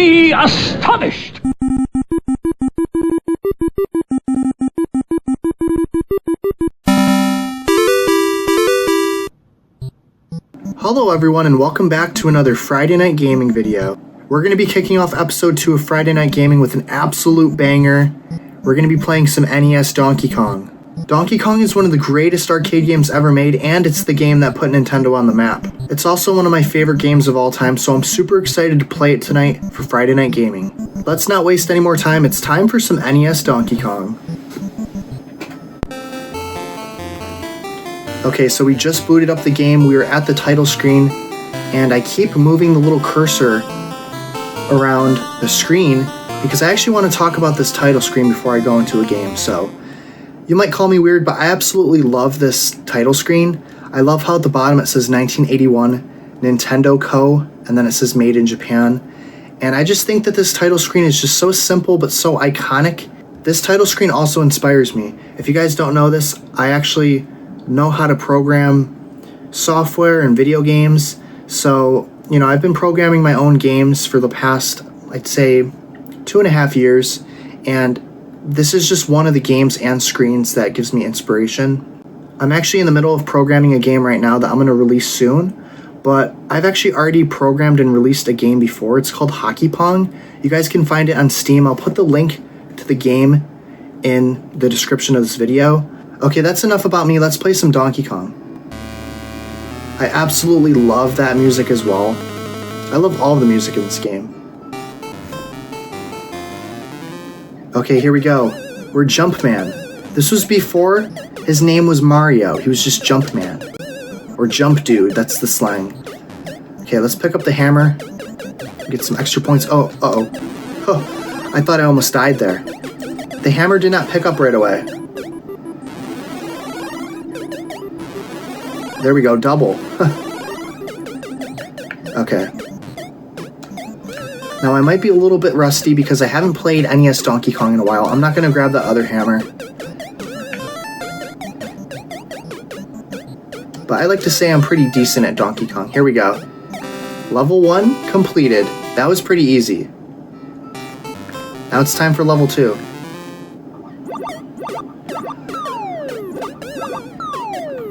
be astonished. Hello everyone and welcome back to another Friday Night Gaming video. We're going to be kicking off episode 2 of Friday Night Gaming with an absolute banger. We're going to be playing some NES Donkey Kong. Donkey Kong is one of the greatest arcade games ever made, and it's the game that put Nintendo on the map. It's also one of my favorite games of all time, so I'm super excited to play it tonight for Friday Night Gaming. Let's not waste any more time, it's time for some NES Donkey Kong. Okay, so we just booted up the game, we were at the title screen, and I keep moving the little cursor around the screen because I actually want to talk about this title screen before I go into a game. So you might call me weird, but I absolutely love this title screen. I love how at the bottom it says 1981 Nintendo Co. and then it says Made in Japan. And I just think that this title screen is just so simple but so iconic. This title screen also inspires me. If you guys don't know this, I actually know how to program software and video games. So, you know, I've been programming my own games for the past, I'd say, 2.5 years. And this is just one of the games and screens that gives me inspiration. I'm actually in the middle of programming a game right now that I'm going to release soon, but I've actually already programmed and released a game before. It's called Hockey Pong. You guys can find it on Steam. I'll put the link to the game in the description of this video. Okay, that's enough about me. Let's play some Donkey Kong. I absolutely love that music as well. I love all the music in this game. Okay, here we go. We're Jumpman. This was before his name was Mario. He was just Jumpman. Or Jump Dude, that's the slang. Okay, let's pick up the hammer. Get some extra points. Oh, uh-oh. Oh, I thought I almost died there. The hammer did not pick up right away. There we go, double. Okay. Now I might be a little bit rusty because I haven't played NES Donkey Kong in a while. I'm not going to grab the other hammer. But I like to say I'm pretty decent at Donkey Kong. Here we go. Level 1 completed. That was pretty easy. Now it's time for level 2.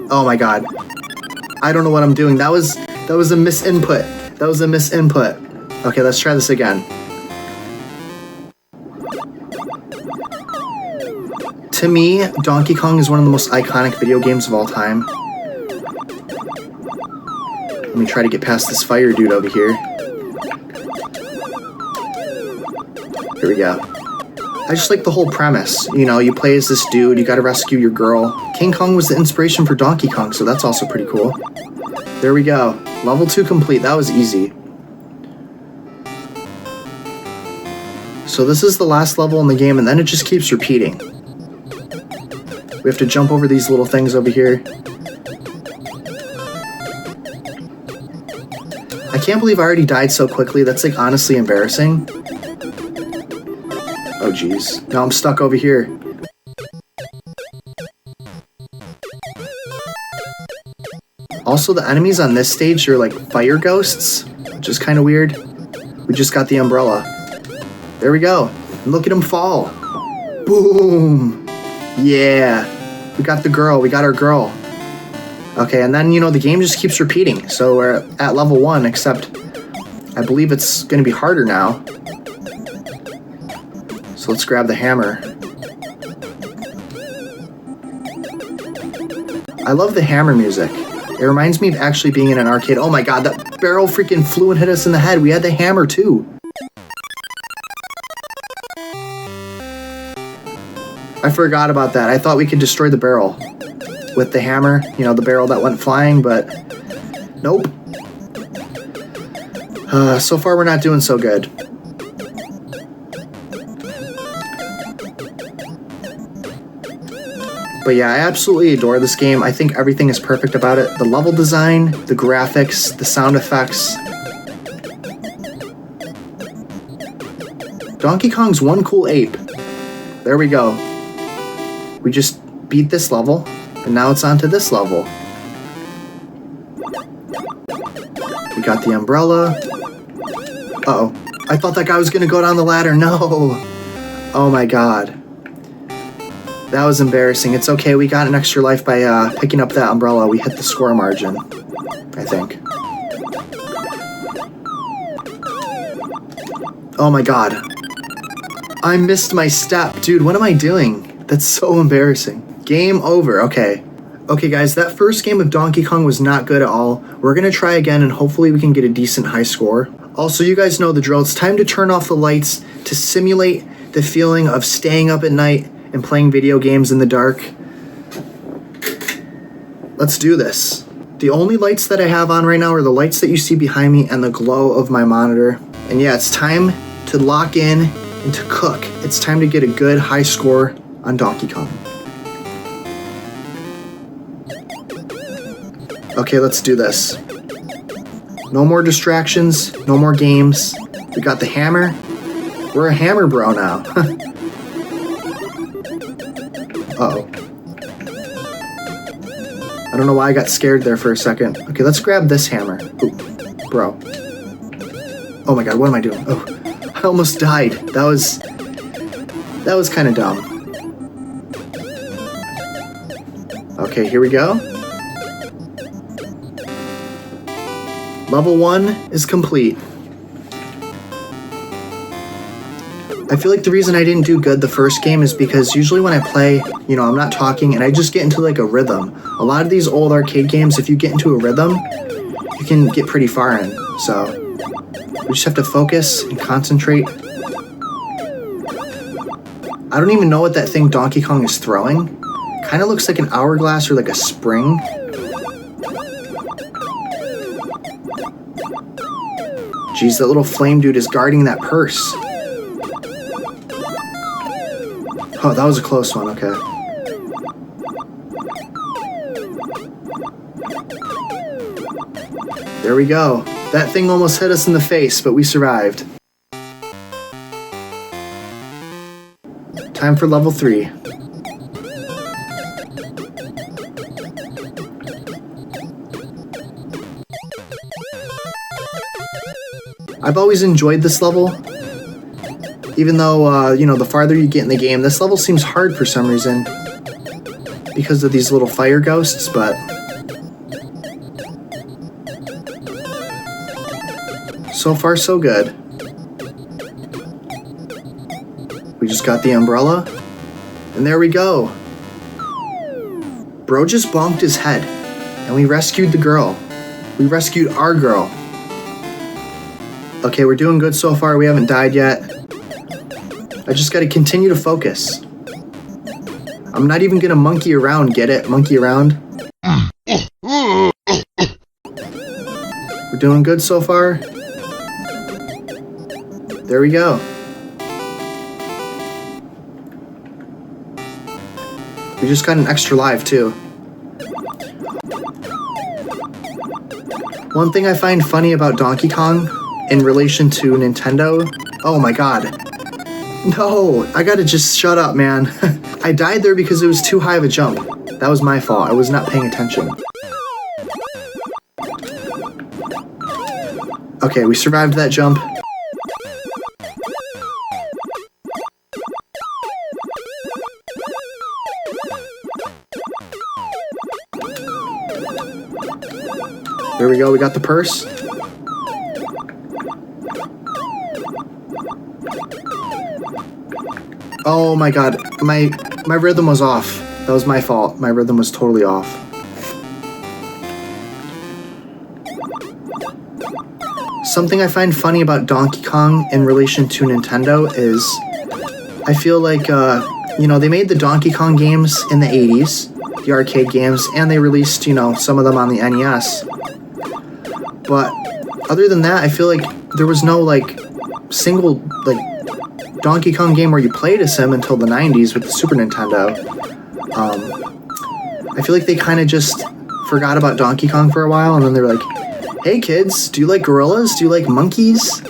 Oh my god. I don't know what I'm doing. That was a misinput. That was a misinput. Okay, let's try this again. To me, Donkey Kong is one of the most iconic video games of all time. Let me try to get past this fire dude over here. Here we go. I just like the whole premise. You know, you play as this dude, you gotta rescue your girl. King Kong was the inspiration for Donkey Kong, so that's also pretty cool. There we go. Level 2 complete. That was easy. So this is the last level in the game, and then it just keeps repeating. We have to jump over these little things over here. I can't believe I already died so quickly. That's like honestly embarrassing. Oh geez. Now I'm stuck over here. Also, the enemies on this stage are like fire ghosts, which is kind of weird. We just got the umbrella. There we go. And look at him fall. Boom. Yeah. We got the girl. We got our girl. Okay, and then, you know, the game just keeps repeating. So we're at level 1, except I believe it's going to be harder now. So let's grab the hammer. I love the hammer music. It reminds me of actually being in an arcade. Oh my god, that barrel freaking flew and hit us in the head. We had the hammer too. I forgot about that. I thought we could destroy the barrel with the hammer. You know, the barrel that went flying, but nope. So far we're not doing so good. But yeah, I absolutely adore this game. I think everything is perfect about it. The level design, the graphics, the sound effects. Donkey Kong's one cool ape. There we go. We just beat this level, and now it's on to this level. We got the umbrella. Uh-oh. I thought that guy was gonna go down the ladder. No. Oh my god. That was embarrassing. It's okay, we got an extra life by picking up that umbrella. We hit the score margin, I think. Oh my god. I missed my step. Dude, what am I doing? That's so embarrassing. Game over. Okay. Okay, guys, that first game of Donkey Kong was not good at all. We're gonna try again, and hopefully we can get a decent high score. Also, you guys know the drill. It's time to turn off the lights to simulate the feeling of staying up at night and playing video games in the dark. Let's do this. The only lights that I have on right now are the lights that you see behind me and the glow of my monitor. And yeah, it's time to lock in and to cook. It's time to get a good high score on Donkey Kong. Okay, let's do this. No more distractions, no more games. We got the hammer. We're a hammer bro now. Uh-oh. I don't know why I got scared there for a second. Okay, let's grab this hammer. Ooh, bro. Oh my god, what am I doing? Oh, I almost died. That was kind of dumb. Okay, here we go. Level 1 is complete. I feel like the reason I didn't do good the first game is because usually when I play, you know, I'm not talking and I just get into like a rhythm. A lot of these old arcade games, if you get into a rhythm, you can get pretty far in. So we just have to focus and concentrate. I don't even know what that thing Donkey Kong is throwing. Kind of looks like an hourglass or like a spring. Jeez, that little flame dude is guarding that purse. Oh, that was a close one, okay. There we go. That thing almost hit us in the face, but we survived. Time for level 3. I've always enjoyed this level, even though, you know, the farther you get in the game, this level seems hard for some reason because of these little fire ghosts, but so far so good. We just got the umbrella, and there we go. Bro just bonked his head, and we rescued the girl. We rescued our girl. Okay, we're doing good so far. We haven't died yet. I just gotta continue to focus. I'm not even gonna monkey around, get it? Monkey around. We're doing good so far. There we go. We just got an extra life, too. One thing I find funny about Donkey Kong in relation to Nintendo... Oh my god. No, I gotta just shut up, man. I died there because it was too high of a jump. That was my fault. I was not paying attention. Okay, we survived that jump. There we go, we got the purse. Oh my god, my rhythm was off. That was my fault. My rhythm was totally off. Something I find funny about Donkey Kong in relation to Nintendo is I feel like, you know, they made the Donkey Kong games in the 80s, the arcade games, and they released, you know, some of them on the NES. But other than that, I feel like there was no, like, single, like, Donkey Kong game where you played as him until the 90s with the Super Nintendo. I feel like they kind of just forgot about Donkey Kong for a while, and then they were like, hey kids, do you like gorillas? Do you like monkeys?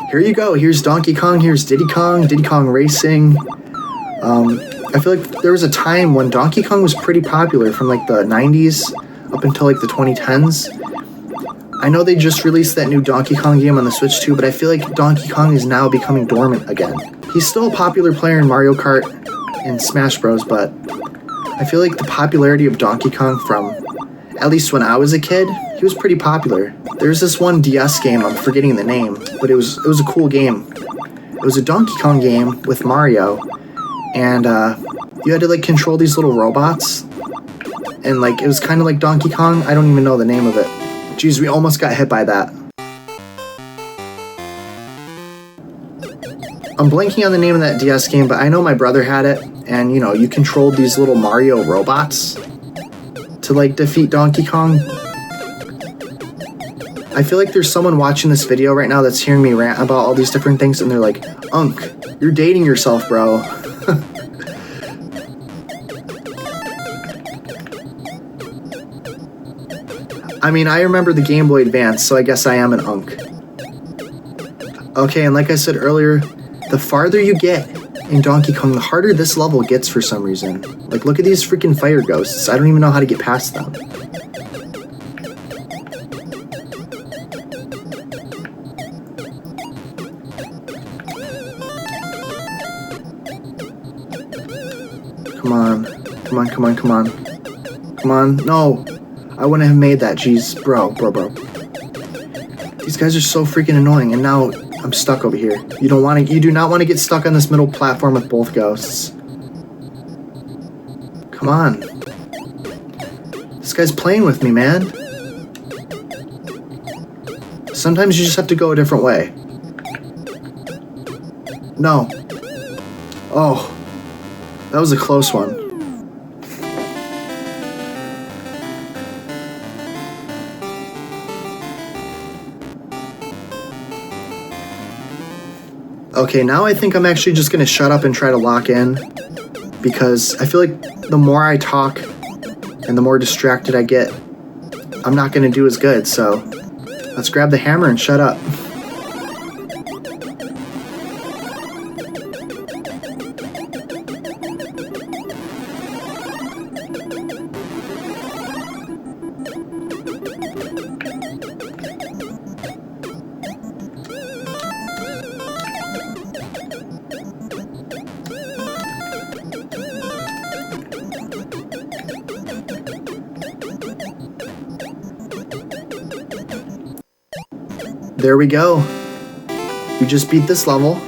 Here you go, here's Donkey Kong, here's Diddy Kong Racing. I feel like there was a time when Donkey Kong was pretty popular from like the 90s up until like the 2010s. I know they just released that new Donkey Kong game on the Switch too, but I feel like Donkey Kong is now becoming dormant again. He's still a popular player in Mario Kart and Smash Bros, but I feel like the popularity of Donkey Kong from, at least when I was a kid, he was pretty popular. There's this one DS game, I'm forgetting the name, but it was a cool game. It was a Donkey Kong game with Mario, and you had to like control these little robots, and like it was kind of like Donkey Kong. I don't even know the name of it. Jeez, we almost got hit by that. I'm blanking on the name of that DS game, but I know my brother had it, and you know, you controlled these little Mario robots to like defeat Donkey Kong. I feel like there's someone watching this video right now that's hearing me rant about all these different things, and they're like, Unk, you're dating yourself, bro. I mean, I remember the Game Boy Advance, so I guess I am an Unk. Okay, and like I said earlier, the farther you get in Donkey Kong, the harder this level gets for some reason. Like, look at these freaking fire ghosts. I don't even know how to get past them. Come on. Come on, come on, come on. Come on. No! I wouldn't have made that. Jeez. Bro. These guys are so freaking annoying, and now I'm stuck over here. You do not want to get stuck on this middle platform with both ghosts. Come on. This guy's playing with me, man. Sometimes you just have to go a different way. No. Oh. That was a close one. Okay, now I think I'm actually just going to shut up and try to lock in, because I feel like the more I talk and the more distracted I get, I'm not going to do as good, so let's grab the hammer and shut up. There we go. We just beat this level.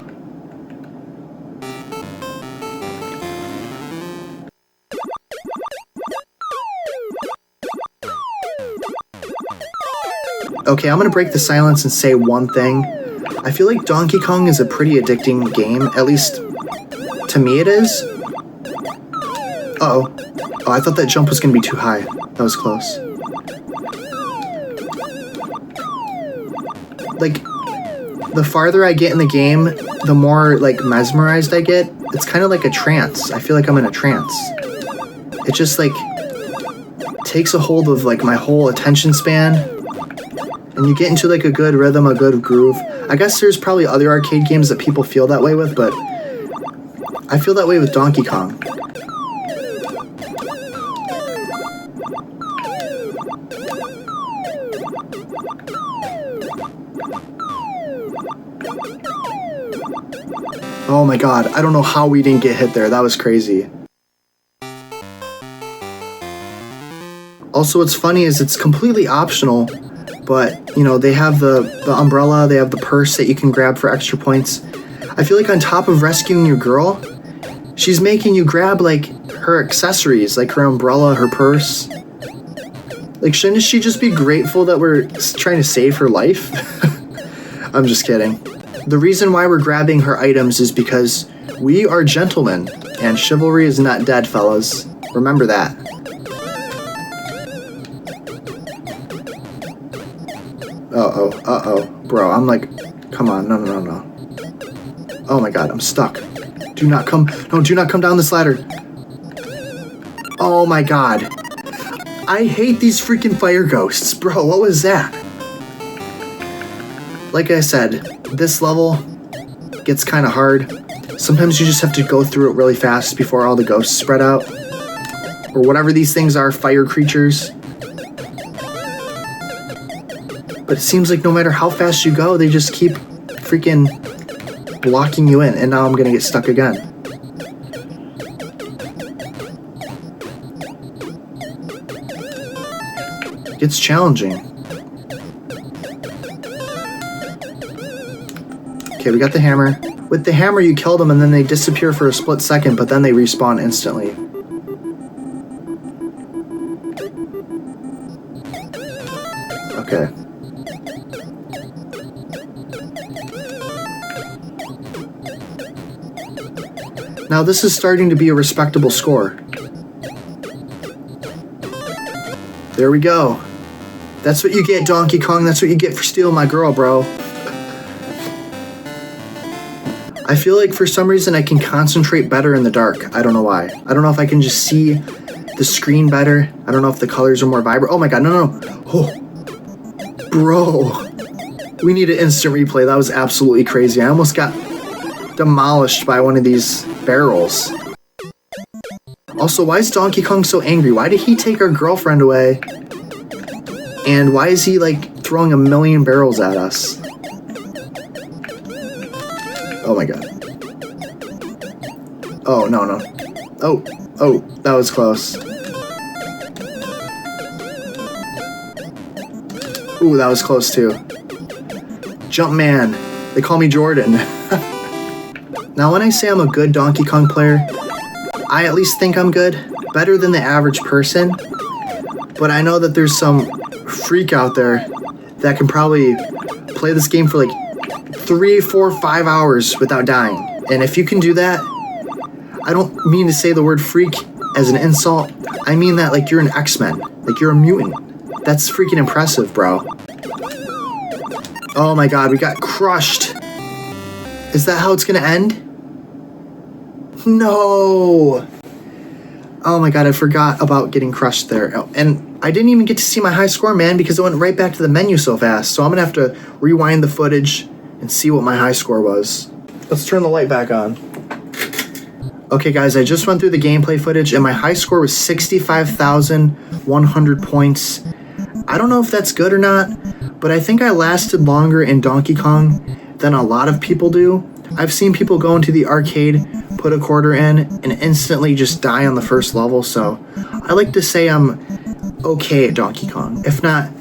Okay, I'm gonna break the silence and say one thing. I feel like Donkey Kong is a pretty addicting game, at least to me it is. Uh-oh. Oh, I thought that jump was gonna be too high. That was close. Like, the farther I get in the game, the more, like, mesmerized I get. It's kind of like a trance. I feel like I'm in a trance. It just, like, takes a hold of, like, my whole attention span. And you get into, like, a good rhythm, a good groove. I guess there's probably other arcade games that people feel that way with, but I feel that way with Donkey Kong. Oh my god, I don't know how we didn't get hit there. That was crazy. Also, what's funny is it's completely optional, but, you know, they have the umbrella, they have the purse that you can grab for extra points. I feel like on top of rescuing your girl, she's making you grab, like, her accessories, like her umbrella, her purse. Like, shouldn't she just be grateful that we're trying to save her life? I'm just kidding. The reason why we're grabbing her items is because we are gentlemen, and chivalry is not dead, fellas. Remember that. Uh-oh. Bro, I'm like, come on, no. Oh my god, I'm stuck. Do not come down this ladder. Oh my god. I hate these freaking fire ghosts. Bro, what was that? Like I said, this level gets kind of hard. Sometimes you just have to go through it really fast before all the ghosts spread out. Or whatever these things are, fire creatures. But it seems like no matter how fast you go, they just keep freaking blocking you in. And now I'm gonna get stuck again. It's challenging. Okay, we got the hammer. With the hammer, you kill them and then they disappear for a split second, but then they respawn instantly. Okay. Now this is starting to be a respectable score. There we go. That's what you get, Donkey Kong. That's what you get for stealing my girl, bro. I feel like for some reason I can concentrate better in the dark. I don't know why. I don't know if I can just see the screen better. I don't know if the colors are more vibrant. Oh my god, no. Oh. Bro. We need an instant replay. That was absolutely crazy. I almost got demolished by one of these barrels. Also, why is Donkey Kong so angry? Why did he take our girlfriend away? And why is he, like, throwing a million barrels at us? Oh my god. Oh, no. Oh, that was close. Ooh, that was close too. Jumpman. They call me Jordan. Now, when I say I'm a good Donkey Kong player, I at least think I'm good. Better than the average person. But I know that there's some freak out there that can probably play this game for like 3, 4, 5 hours without dying. And if you can do that, I don't mean to say the word freak as an insult. I mean that like you're an X-Men. Like you're a mutant. That's freaking impressive, bro. Oh my god, we got crushed. Is that how it's gonna end? No! Oh my god, I forgot about getting crushed there. Oh, and I didn't even get to see my high score, man, because it went right back to the menu so fast. So I'm gonna have to rewind the footage and see what my high score was. Let's turn the light back on. Okay guys, I just went through the gameplay footage and my high score was 65,100 points. I don't know if that's good or not, but I think I lasted longer in Donkey Kong than a lot of people do. I've seen people go into the arcade, put a quarter in, and instantly just die on the first level, so I like to say I'm okay at Donkey Kong, if not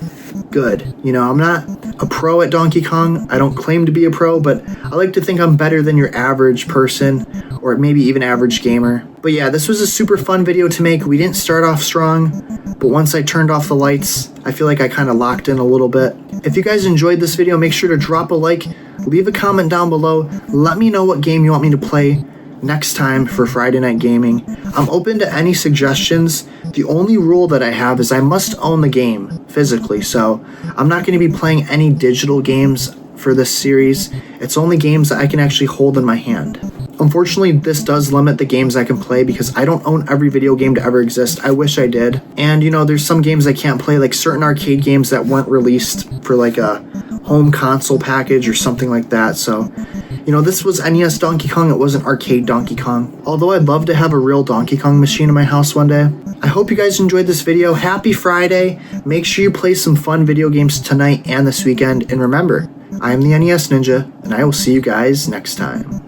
good. You know, I'm not a pro at Donkey Kong. I don't claim to be a pro, but I like to think I'm better than your average person, or maybe even average gamer. But yeah, this was a super fun video to make. We didn't start off strong, but once I turned off the lights, I feel like I kind of locked in a little bit. If you guys enjoyed this video, make sure to drop a like, leave a comment down below, let me know what game you want me to play next time for Friday Night Gaming. I'm open to any suggestions. The only rule that I have is I must own the game physically, so I'm not going to be playing any digital games for this series. It's only games that I can actually hold in my hand. Unfortunately, this does limit the games I can play because I don't own every video game to ever exist. I wish I did. And, you know, there's some games I can't play, like certain arcade games that weren't released for like a home console package or something like that. So, you know, this was NES Donkey Kong. It wasn't arcade Donkey Kong. Although I'd love to have a real Donkey Kong machine in my house one day. I hope you guys enjoyed this video. Happy Friday. Make sure you play some fun video games tonight and this weekend. And remember, I am the NES Ninja, and I will see you guys next time.